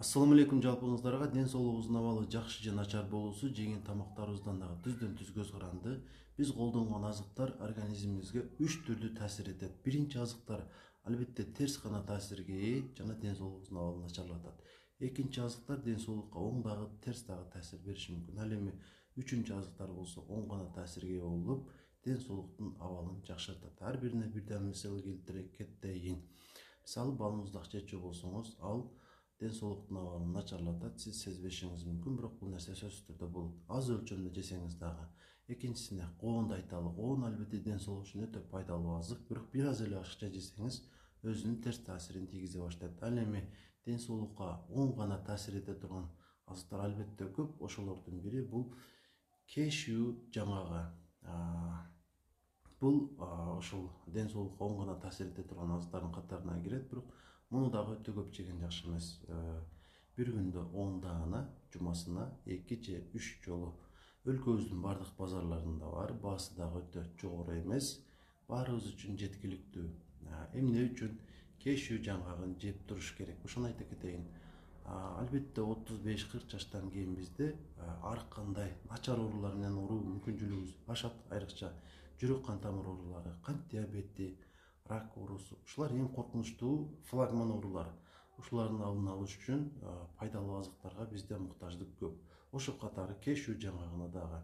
Assalamu алейкум жалпыңыздарга. Ден соолугуңуздун абалы жакшы же начар болуусу жеген тамактарыбыздан дагы түздөн түз көз каранды. Биз колдонгон азыктар организмибизге 3 түрдүү таасир этет. Биринчи азыктар албетте терс гана таасирге ээ жана ден соолугубуздун абалын начарлатат. Экинчи азыктар ден соолукка оң дагы терс дагы таасир бериши мүмкүн. Ал эми үчүнчү азыктар болсо оң гана таасирге ээ болуп, ден соолуктун абалын жакшыртат. Ар бирине бирден мисал келтире кетейин. Мисалы балыңызды жечү болсоңуз, ал ден соолуктун абалын начарлатат, сиз сезбешиңиз мүмкүн, бирок бул нерсе сөзсүз түрдө болот. Аз өлчөмдө жесеңиз дагы. Экинчисине коонду айталы. Коон албетте ден соолук үчүн өтө пайдалуу азык, бирок бир аз эле ашыкча жесеңиз өзүнүн терс таасирин тийгизе баштайт. Ал эми ден соолукка оң гана таасир эте турган азыктар албетте көп. Ошолордун бири бул кешью жаңгагы. Бул ошол ден соолукка оң гана таасир эте турган азыктардын катарына кирет, бирок муну дагы өтө көп жеген жакшы эмес. Бир күндө 10 даана, жумасына 2 же 3 жолу. Өлкөбүздүн бардык базарларында бар, баасы дагы өтө жогору эмес. Баарыбыз үчүн жеткиликтүү. Эмне үчүн кешью жаңгагын жеп туруш керек? Ошону айта кетейин. Албетте 35-40 жаштан кийин бизде ар кандай начар оорулар менен ооруу мүмкүнчүлүгүбүз ашат, айрыкча жүрөк кан тамыр оорулары, кант диабети, рак оорусу. Ушулар эң коркунучтуу флагман оорулар. Ушулардын алдын алыш үчүн пайдалуу азыктарга бизде муктаждык көп. Ошол катары кешью жаңгагына дагы.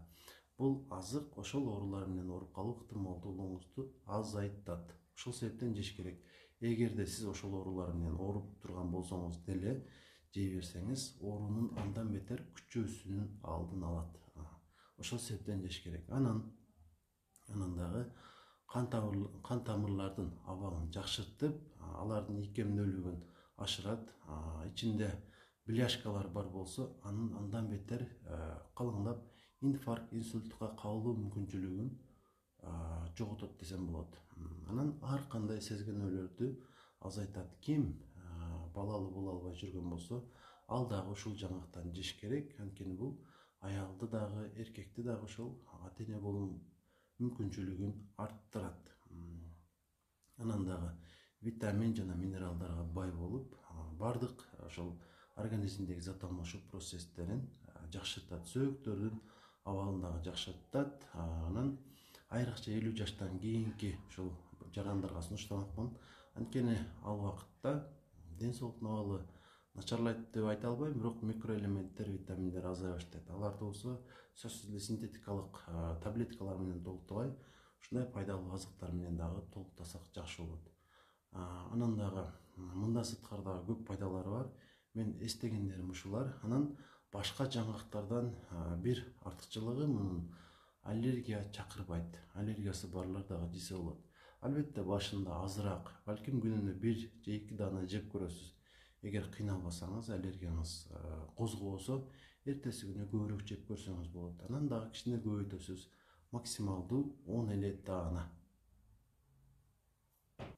Бул азык ошол оорулар менен ооруп калуу ыктымалдуулугуңузду азайтат. Ошол себептен жеш керек. Эгерде сиз ошол оорулар менен ооруп турган болсоңуз деле жей берсеңиз, оорунун андан бетер күчөөсүнүн алдын алат. Ошол себептен жеш керек. Анан дагы кан тамырлардын абалын жакшыртып, алардын ийкемдүүлүгүн ашырат. Ичинде бляшкалар бар болсо, андан бетер калыңдап инфаркт, инсультка кабылуу мүмкүнчүлүгүн жоготот десем болот. Анан ар кандай сезгенөлөрдү азайтат. Ким балалуу боло албай жүргөн болсо, ал дагы ушул жаңгактан жеш керек. Анткени бул аялды дагы, эркекти дагы ошол ата эне болуу мүмкүнчүлүгүн арттырат. Анан дагы витамин жана минералдарга бай болуп, бардык ошол организмдеги зат алмашуу процесстерин жакшыртат. Сөөктөрдүн абалын дагы жакшыртат. Анан айрыкча 50 жаштан кийинки ошол жарандарга сунуштамакмын. Анткени ал убакытта ден соолуктун абалы начарлайт деп айта албайм, бирок микроэлементтер, витаминдер азая баштайт. Аларды болсо сөзсүз эле синтетикалык таблеткалар менен толуктабай, ушундай пайдалуу азыктар менен дагы толуктасак жакшы болот. Анан дагы мындан сырткары дагы көп пайдалары бар. Мен эстегендерим ушулар. Анан башка жаңгактардан бир артыкчылыгы мунун аллергия чакырбайт. Аллергиясы барлар дагы жесе болот. Албетте башында азыраак, балким күнүнө 1 же 2 даана жеп көрөсүз. Эгер кыйналбасаңыз, аллергияңыз козгобосо, эртеси күнү көбүрөөк жеп көрсөңүз болот. Анан дагы кичине көбөйтөсүз. Максималдуу 10 эле даана.